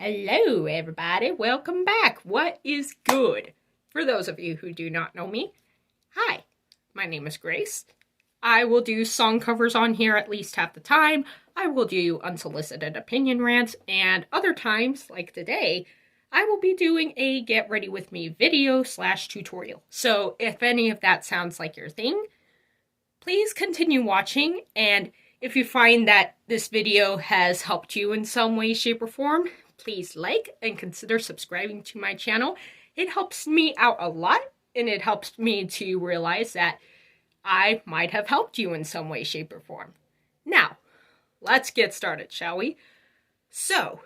Hello, everybody. Welcome back. What is good? For those of you who do not know me, hi, my name is Grace. I will do song covers on here at least half the time. I will do unsolicited opinion rants, and other times, like today, I will be doing a get ready with me video / tutorial. So if any of that sounds like your thing, please continue watching, and if you find that this video has helped you in some way, shape, or form, please like and consider subscribing to my channel. It helps me out a lot, and it helps me to realize that I might have helped you in some way, shape, or form. Now, let's get started, shall we? So,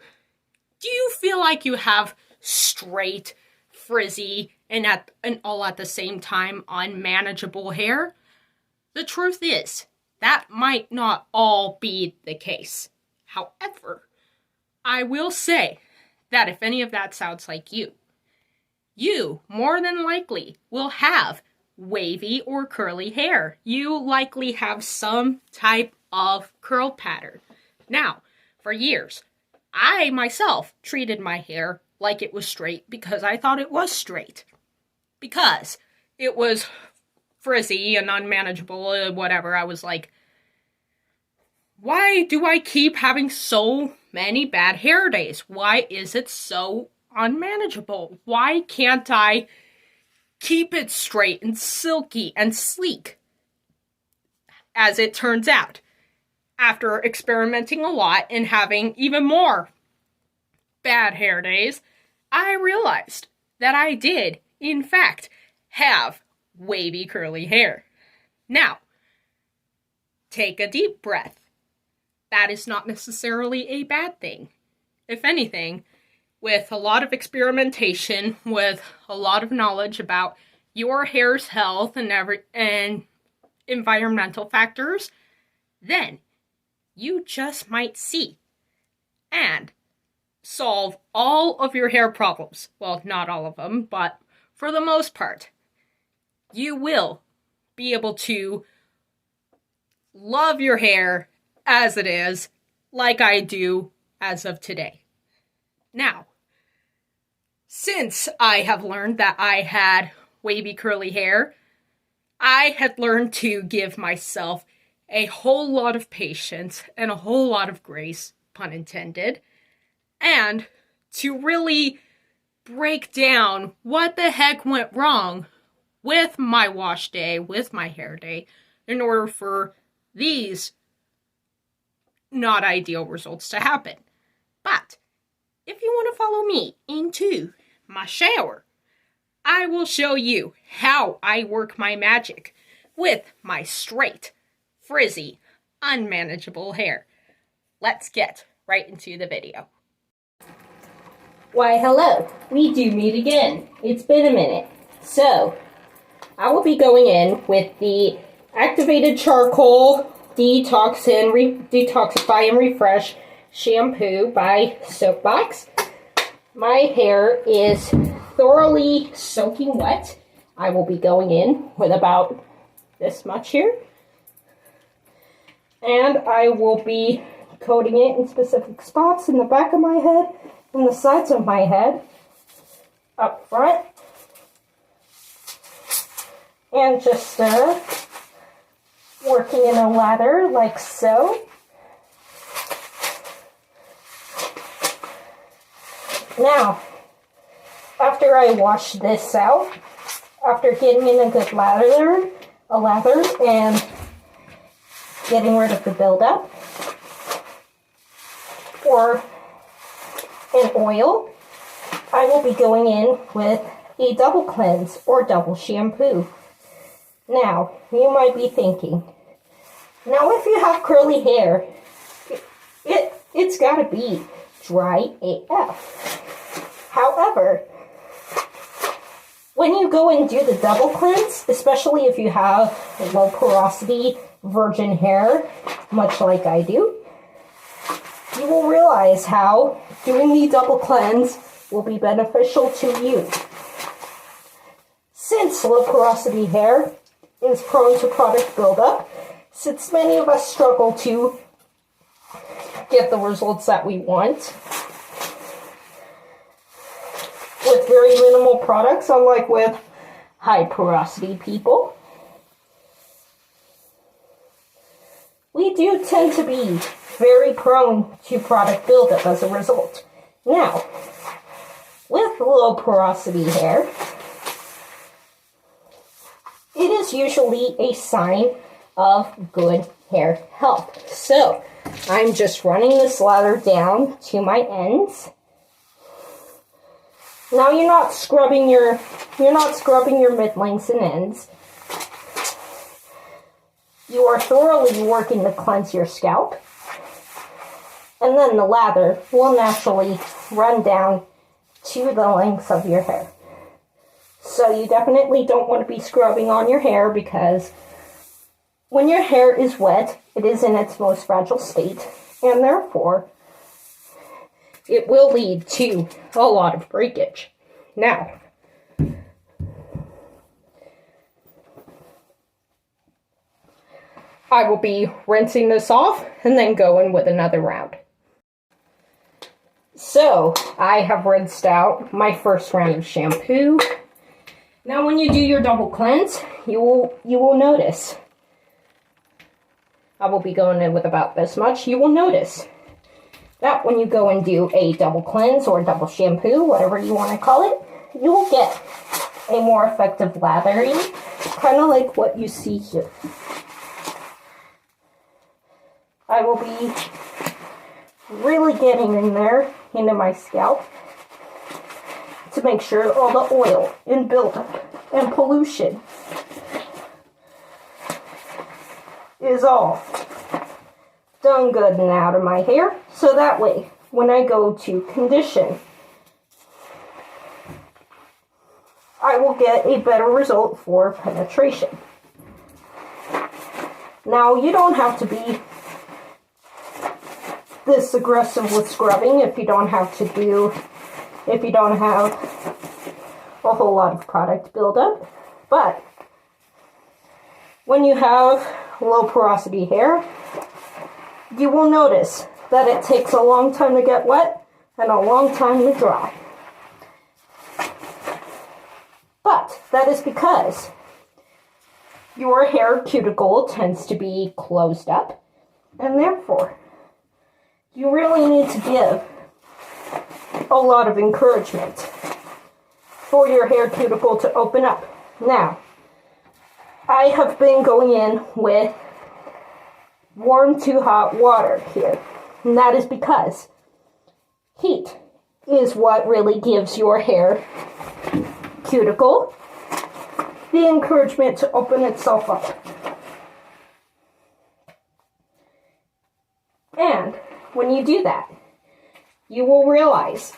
do you feel like you have straight, frizzy, and all at the same time unmanageable hair? The truth is, that might not all be the case. However, I will say that if any of that sounds like you more than likely will have wavy or curly hair. You likely have some type of curl pattern. Now, for years, I myself treated my hair like it was straight because I thought it was straight. Because it was frizzy and unmanageable, whatever. I was like, why do I keep having so many bad hair days? Why is it so unmanageable? Why can't I keep it straight and silky and sleek? As it turns out, after experimenting a lot and having even more bad hair days, I realized that I did, in fact, have wavy curly hair. Now, take a deep breath. That is not necessarily a bad thing. If anything, with a lot of experimentation, with a lot of knowledge about your hair's health and environmental factors, then you just might see and solve all of your hair problems. Well, not all of them, but for the most part, you will be able to love your hair as it is, like I do as of today. Now, since I have learned that I had wavy curly hair, I had learned to give myself a whole lot of patience and a whole lot of grace, pun intended, and to really break down what the heck went wrong with my wash day, with my hair day, in order for these not ideal results to happen. But if you want to follow me into my shower, I will show you how I work my magic with my straight, frizzy, unmanageable hair. Let's get right into the video. Why, hello. We do meet again. It's been a minute. So, I will be going in with the activated charcoal Detoxify and Refresh shampoo by Soapbox. My hair is thoroughly soaking wet. I will be going in with about this much here. And I will be coating it in specific spots in the back of my head, and the sides of my head, up front, and just working in a lather like so. Now, after I wash this out, after getting in a good lather and getting rid of the buildup, or an oil, I will be going in with a double cleanse or double shampoo. Now, you might be thinking, now if you have curly hair, it's got to be dry AF. However, when you go and do the double cleanse, especially if you have low porosity virgin hair, much like I do, you will realize how doing the double cleanse will be beneficial to you. Since low porosity hair is prone to product buildup, since many of us struggle to get the results that we want, with very minimal products, unlike with high porosity people. We do tend to be very prone to product buildup as a result. Now, with low porosity hair, it is usually a sign of good hair health. So, I'm just running this lather down to my ends. Now you're not scrubbing your mid-lengths and ends. You are thoroughly working to cleanse your scalp. And then the lather will naturally run down to the lengths of your hair. So you definitely don't want to be scrubbing on your hair, because when your hair is wet, it is in its most fragile state, and therefore it will lead to a lot of breakage. Now, I will be rinsing this off and then going with another round. So, I have rinsed out my first round of shampoo. Now when you do your double cleanse, you will notice, I will be going in with about this much, you will notice that when you go and do a double cleanse or double shampoo, whatever you want to call it, you will get a more effective lathering, kind of like what you see here. I will be really getting in there into my scalp to make sure all the oil and buildup and pollution is all done good and out of my hair, so that way when I go to condition, I will get a better result for penetration. Now, you don't have to be this aggressive with scrubbing if you don't have a whole lot of product buildup. But when you have low porosity hair, you will notice that it takes a long time to get wet and a long time to dry. But that is because your hair cuticle tends to be closed up, and therefore you really need to give a lot of encouragement for your hair cuticle to open up. Now, I have been going in with warm to hot water here, and that is because heat is what really gives your hair cuticle the encouragement to open itself up. And when you do that, you will realize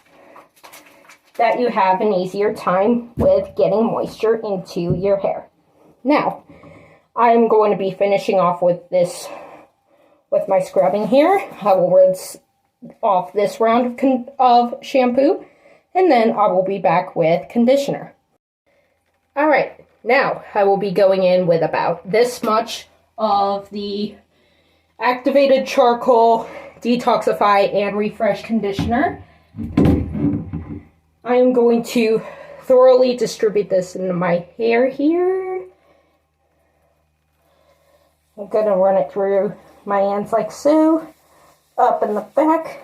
that you have an easier time with getting moisture into your hair. Now, I'm going to be finishing off with this, with my scrubbing here. I will rinse off this round of shampoo, and then I will be back with conditioner. Alright, now I will be going in with about this much of the activated charcoal detoxify and refresh conditioner. I am going to thoroughly distribute this into my hair here. I'm going to run it through my ends like so, up in the back.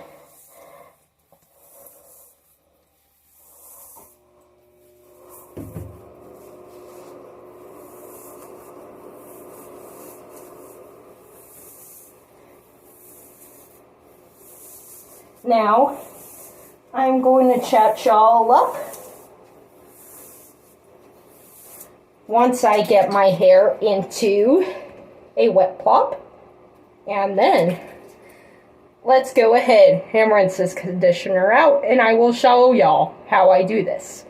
Now, I'm going to chat y'all up. Once I get my hair into a wet plop, and then let's go ahead and rinse this conditioner out, and I will show y'all how I do this.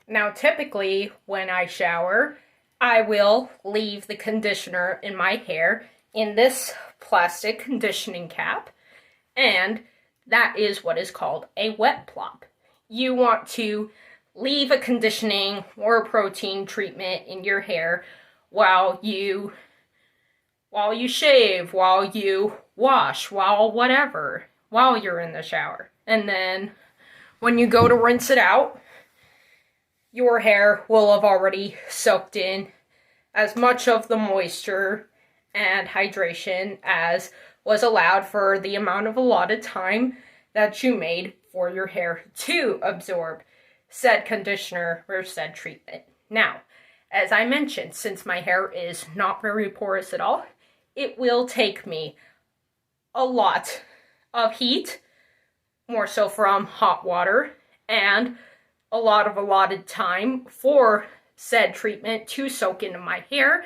Now, typically when I shower, I will leave the conditioner in my hair in this plastic conditioning cap, and that is what is called a wet plop. You want to leave a conditioning or a protein treatment in your hair while you shave, while you wash, while you're in the shower. And then when you go to rinse it out, your hair will have already soaked in as much of the moisture and hydration as was allowed for the amount of allotted time that you made for your hair to absorb said conditioner or said treatment. Now, as I mentioned, since my hair is not very porous at all, it will take me a lot of heat, more so from hot water, and a lot of allotted time for said treatment to soak into my hair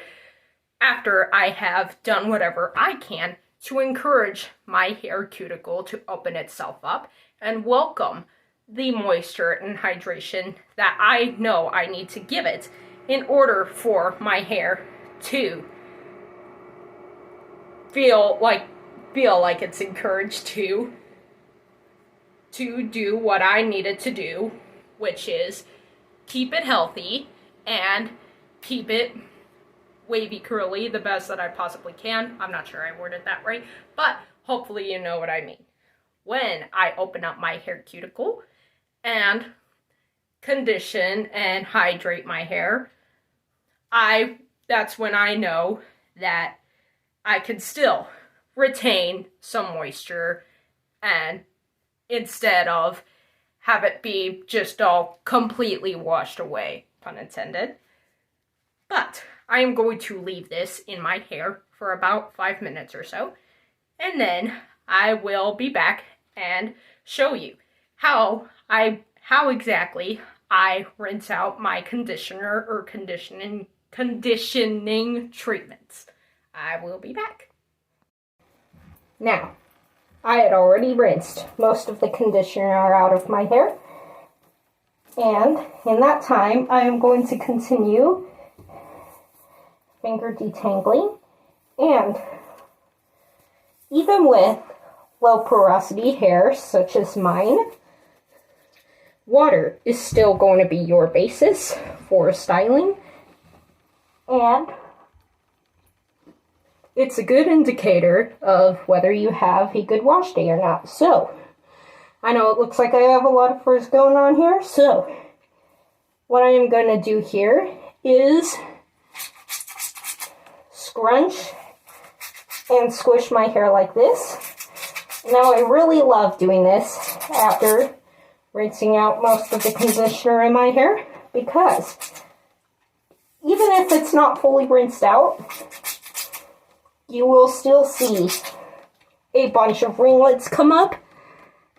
after I have done whatever I can to encourage my hair cuticle to open itself up and welcome the moisture and hydration that I know I need to give it in order for my hair to feel like it's encouraged to do what I needed to do, which is keep it healthy and keep it wavy curly the best that I possibly can. I'm not sure I worded that right, but hopefully you know what I mean. When I open up my hair cuticle and condition and hydrate my hair, that's when I know that I can still retain some moisture and instead of have it be just all completely washed away, pun intended. But I am going to leave this in my hair for about 5 minutes or so, and then I will be back and show you how exactly I rinse out my conditioner or conditioning treatments. I will be back. Now, I had already rinsed most of the conditioner out of my hair, and in that time I am going to continue finger detangling, and even with low porosity hair such as mine, water is still going to be your basis for styling, and it's a good indicator of whether you have a good wash day or not. So, I know it looks like I have a lot of frizz going on here, so what I am going to do here is scrunch and squish my hair like this. Now, I really love doing this after rinsing out most of the conditioner in my hair, because even if it's not fully rinsed out, you will still see a bunch of ringlets come up,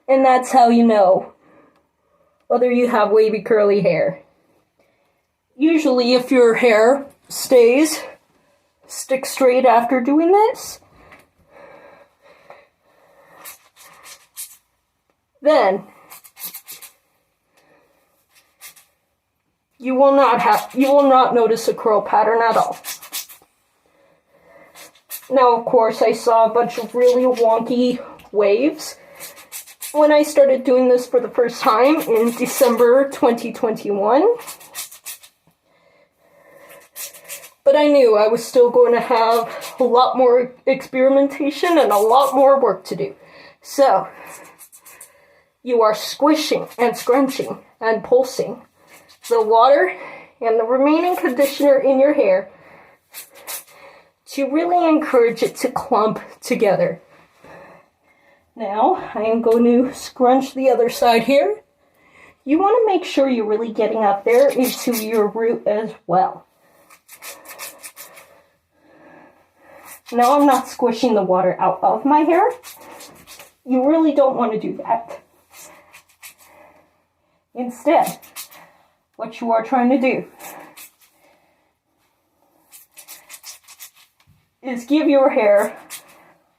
and that's how you know whether you have wavy curly hair. Usually, if your hair stays stick straight after doing this, then you will not notice a curl pattern at all. Now, of course, I saw a bunch of really wonky waves when I started doing this for the first time in December 2021. But I knew I was still going to have a lot more experimentation and a lot more work to do. So, you are squishing and scrunching and pulsing the water and the remaining conditioner in your hair to really encourage it to clump together. Now, I am going to scrunch the other side here. You want to make sure you're really getting up there into your root as well. Now, I'm not squishing the water out of my hair. You really don't want to do that. Instead, what you are trying to do is give your hair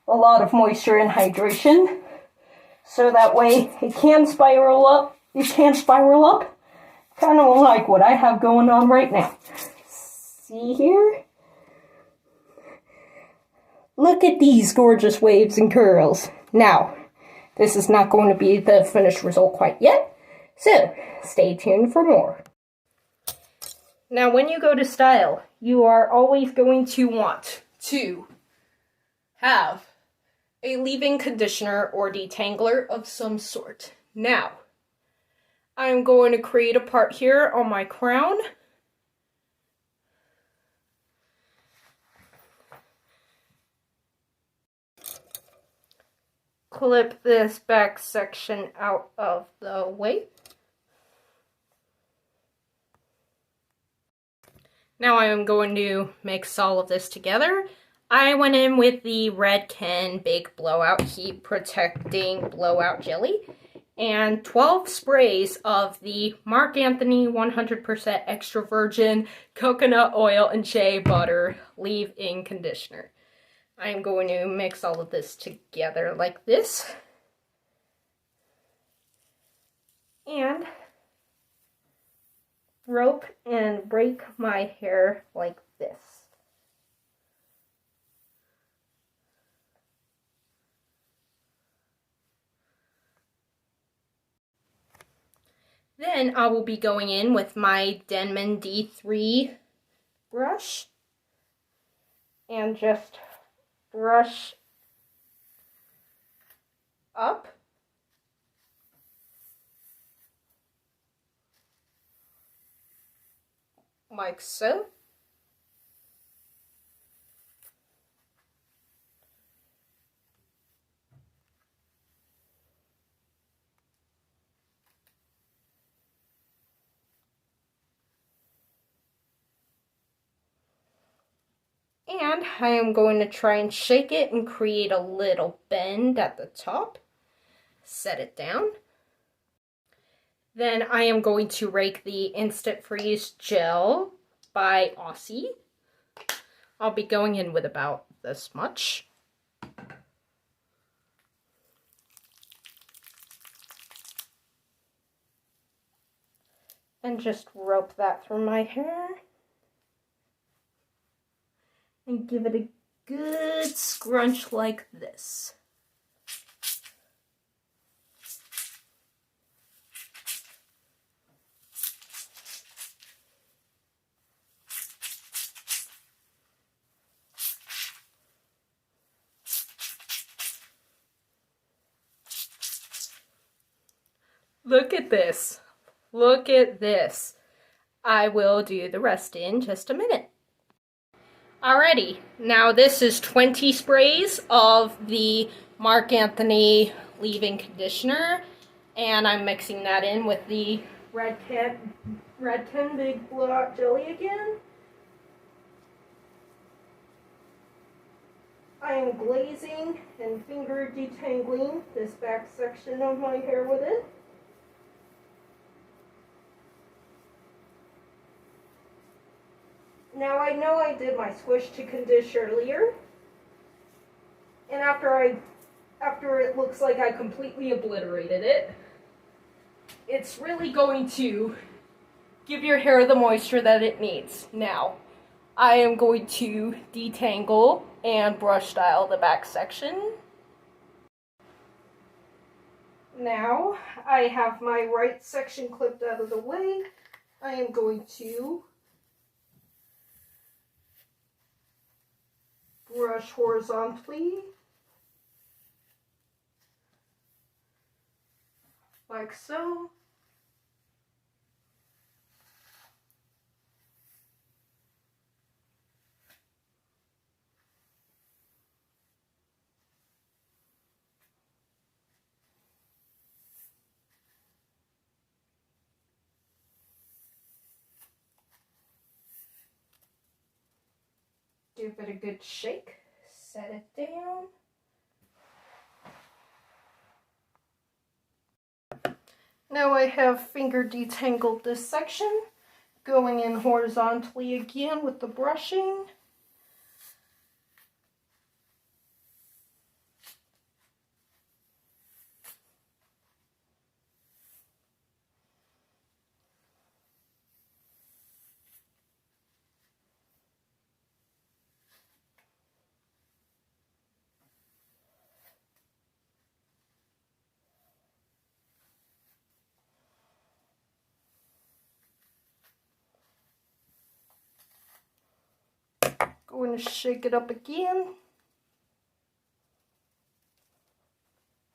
a lot of moisture and hydration, so that way it can spiral up. Kind of like what I have going on right now. See here? Look at these gorgeous waves and curls. Now, this is not going to be the finished result quite yet, so stay tuned for more. Now, when you go to style, you are always going to want to have a leave-in conditioner or detangler of some sort. Now, I'm going to create a part here on my crown. Clip this back section out of the way. Now I am going to mix all of this together. I went in with the Red Ken Big Blowout Heat Protecting Blowout Jelly and 12 sprays of the Marc Anthony 100% Extra Virgin Coconut Oil and Shea Butter Leave-In Conditioner. I'm going to mix all of this together like this. And rope and break my hair like this. Then I will be going in with my Denman D3 brush and just brush up. Like so. And I am going to try and shake it and create a little bend at the top. Set it down. Then I am going to rake the Instant Freeze Gel by Aussie. I'll be going in with about this much. And just rope that through my hair. And give it a good scrunch like this. Look at this. Look at this. I will do the rest in just a minute. Alrighty, now this is 20 sprays of the Marc Anthony leave-in conditioner, and I'm mixing that in with the Red Ken Big Blowout Jelly again. I am glazing and finger detangling this back section of my hair with it. Now I know I did my squish to condish earlier, and after it looks like I completely obliterated it, it's really going to give your hair the moisture that it needs. Now, I am going to detangle and brush style the back section. Now, I have my right section clipped out of the way. I am going to brush horizontally, like so. Give it a good shake, set it down. Now I have finger detangled this section, going in horizontally again with the brushing. Going to shake it up again.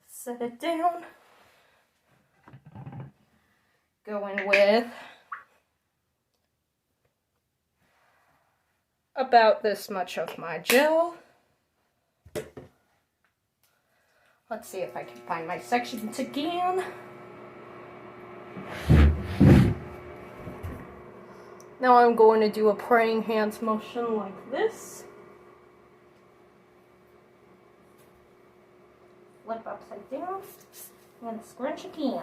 Set it down. Going with about this much of my gel. Let's see if I can find my sections again. Now I'm going to do a praying hands motion like this. Flip upside down and scrunch again.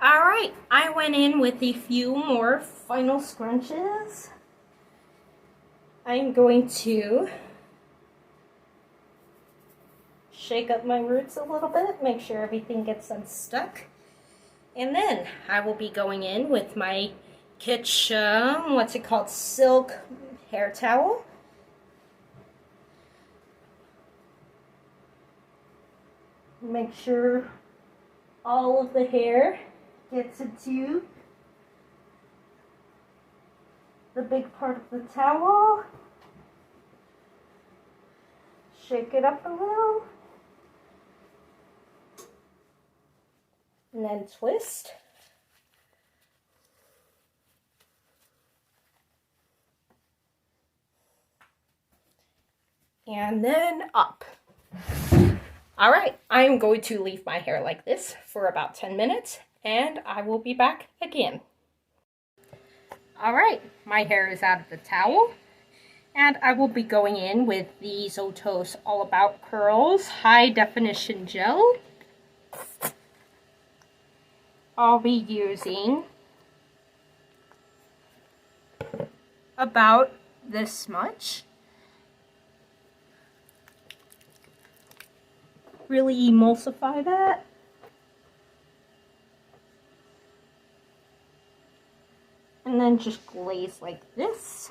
Alright, I went in with a few more final scrunches. I'm going to shake up my roots a little bit, make sure everything gets unstuck. And then I will be going in with my kitchen, what's it called, silk hair towel. Make sure all of the hair gets into the big part of the towel. Shake it up a little. And then twist. And then up. Alright, I'm going to leave my hair like this for about 10 minutes, and I will be back again. Alright, my hair is out of the towel, and I will be going in with the Zotos All About Curls High Definition Gel. I'll be using about this much. Really emulsify that. And then just glaze like this.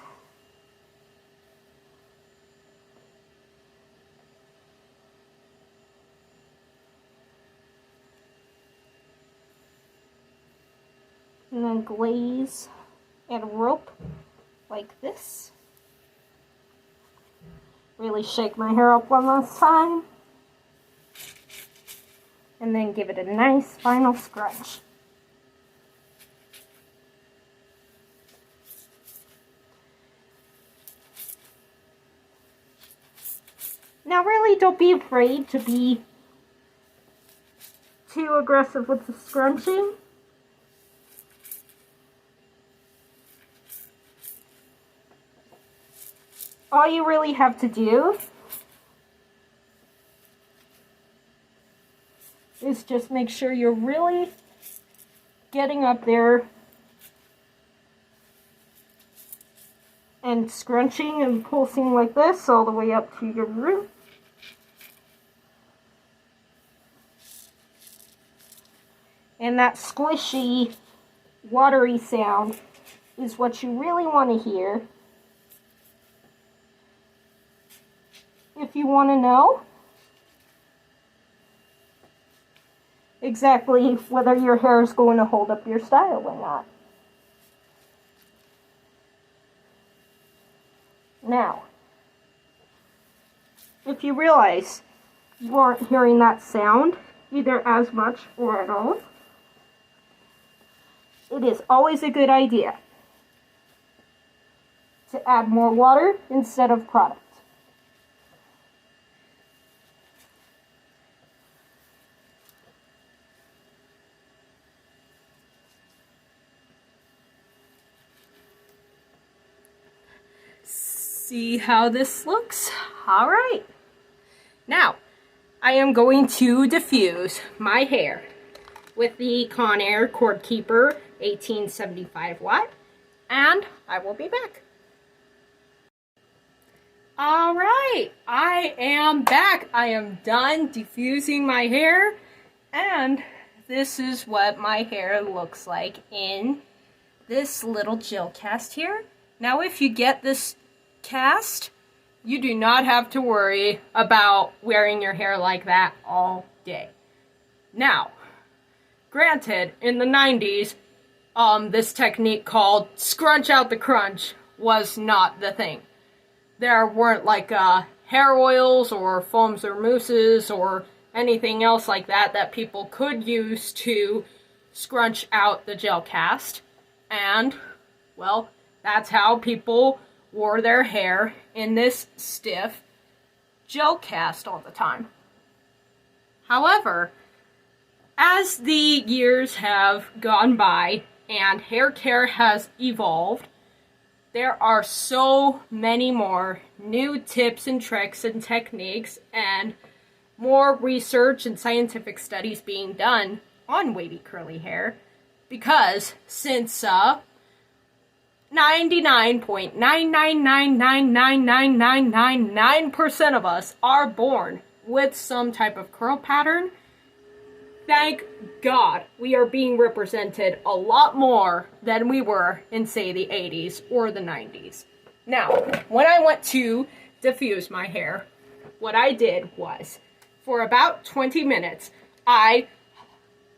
And then glaze and rope like this. Really shake my hair up one last time. And then give it a nice final scrunch. Now really don't be afraid to be too aggressive with the scrunching. All you really have to do is just make sure you're really getting up there and scrunching and pulsing like this all the way up to your root. And that squishy, watery sound is what you really want to hear. If you want to know exactly whether your hair is going to hold up your style or not. Now, if you realize you aren't hearing that sound either as much or at all, it is always a good idea to add more water instead of product. See how this looks? All right. Now, I am going to diffuse my hair with the Conair Cord Keeper 1875 watt, and I will be back. Alright, I am back. I am done diffusing my hair, and this is what my hair looks like in this little gel cast here. Now, if you get this cast, you do not have to worry about wearing your hair like that all day. Now, granted, in the 90s, this technique called scrunch out the crunch was not the thing. There weren't like hair oils or foams or mousses or anything else like that that people could use to scrunch out the gel cast. And, well, that's how people wore their hair in this stiff gel cast all the time. However, as the years have gone by and hair care has evolved, there are so many more new tips and tricks and techniques and more research and scientific studies being done on wavy curly hair, because since 99.999999999% of us are born with some type of curl pattern, thank God we are being represented a lot more than we were in, say, the 80s or the 90s. Now, when I went to diffuse my hair, what I did was, for about 20 minutes, I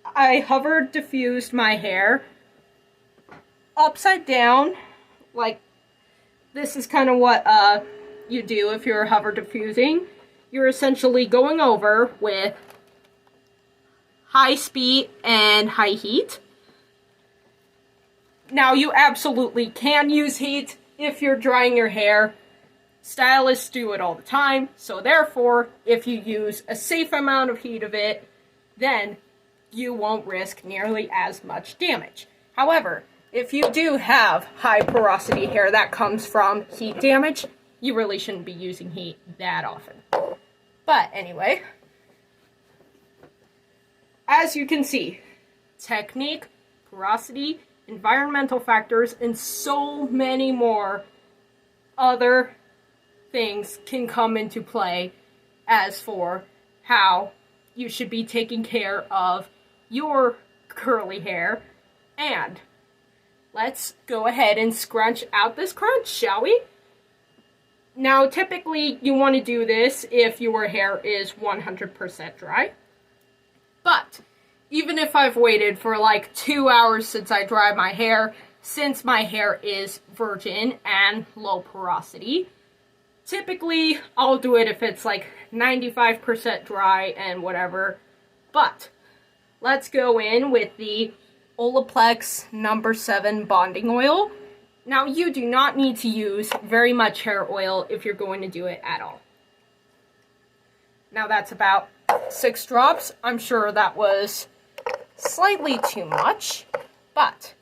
hovered, diffused my hair upside down. Like, this is kind of what you do if you're hover diffusing. You're essentially going over with high speed and high heat. Now, you absolutely can use heat if you're drying your hair. Stylists do it all the time, so therefore, if you use a safe amount of heat of it, then you won't risk nearly as much damage. However, if you do have high porosity hair that comes from heat damage, you really shouldn't be using heat that often. But anyway, as you can see, technique, porosity, environmental factors, and so many more other things can come into play as for how you should be taking care of your curly hair. And let's go ahead and scrunch out this crunch, shall we? Now, typically, you want to do this if your hair is 100% dry. But even if I've waited for like 2 hours since I dried my hair, since my hair is virgin and low porosity, typically I'll do it if it's like 95% dry and whatever. But let's go in with the Olaplex No. 7 bonding oil. Now, you do not need to use very much hair oil if you're going to do it at all. Now, that's about 6 drops. I'm sure that was slightly too much, but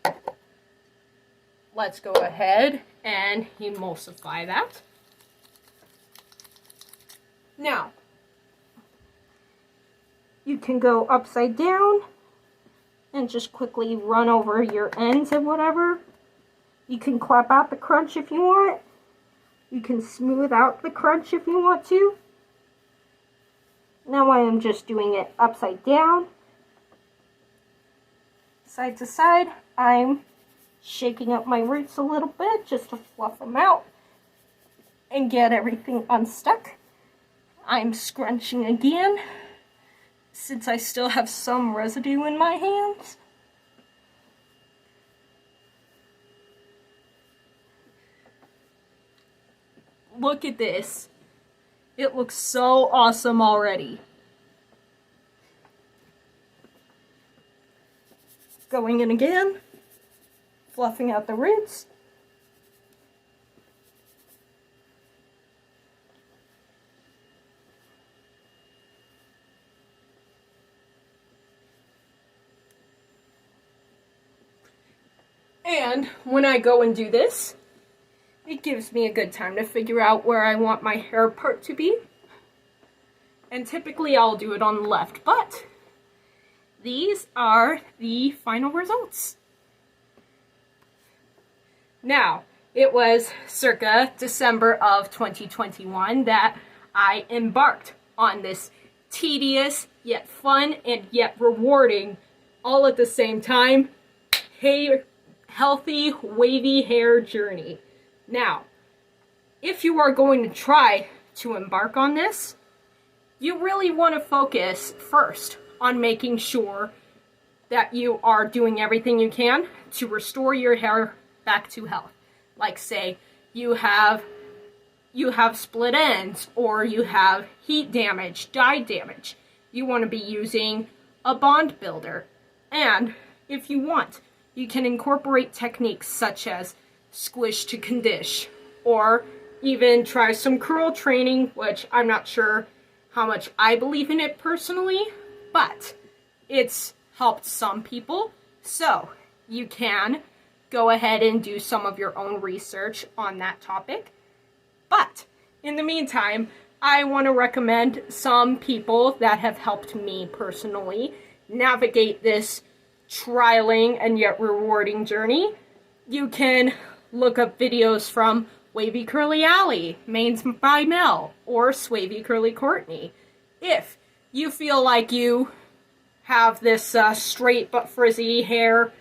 let's go ahead and emulsify that. Now, you can go upside down and just quickly run over your ends and whatever. You can clap out the crunch if you want. You can smooth out the crunch if you want to. Now I am just doing it upside down. Side to side, I'm shaking up my roots a little bit just to fluff them out and get everything unstuck. I'm scrunching again since I still have some residue in my hands. Look at this. It looks so awesome already. Going in again, fluffing out the roots. And when I go and do this, it gives me a good time to figure out where I want my hair part to be. And typically I'll do it on the left, but these are the final results. Now, it was circa December of 2021 that I embarked on this tedious, yet fun, and yet rewarding, all at the same time, healthy, wavy hair journey. Now, if you are going to try to embark on this, you really want to focus first on making sure that you are doing everything you can to restore your hair back to health. Like, say you have split ends, or you have heat damage, dye damage. You want to be using a bond builder. And if you want, you can incorporate techniques such as squish to condition, or even try some curl training, which I'm not sure how much I believe in it personally, but it's helped some people. So you can go ahead and do some of your own research on that topic. But in the meantime, I want to recommend some people that have helped me personally navigate this trialing and yet rewarding journey. You can look up videos from Wavy Curly Alley, Mains by Mel, or Swavy Curly Courtney. If you feel like you have this straight but frizzy hair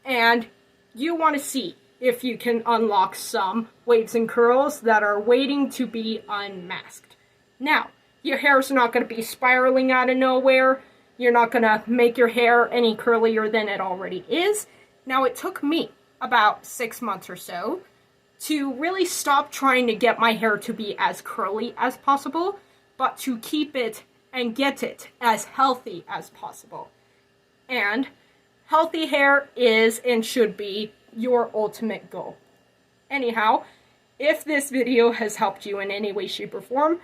and you want to see if you can unlock some waves and curls that are waiting to be unmasked. Now, your hair's not going to be spiraling out of nowhere. You're not going to make your hair any curlier than it already is. Now, it took me about 6 months or so to really stop trying to get my hair to be as curly as possible, but to keep it and get it as healthy as possible. And healthy hair is and should be your ultimate goal. Anyhow, if this video has helped you in any way, shape, or form,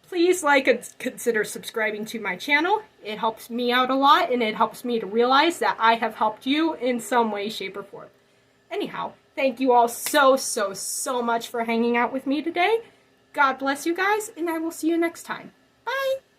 please like and consider subscribing to my channel. It helps me out a lot, and it helps me to realize that I have helped you in some way, shape, or form. Anyhow, thank you all so much for hanging out with me today. God bless you guys, and I will see you next time. Bye!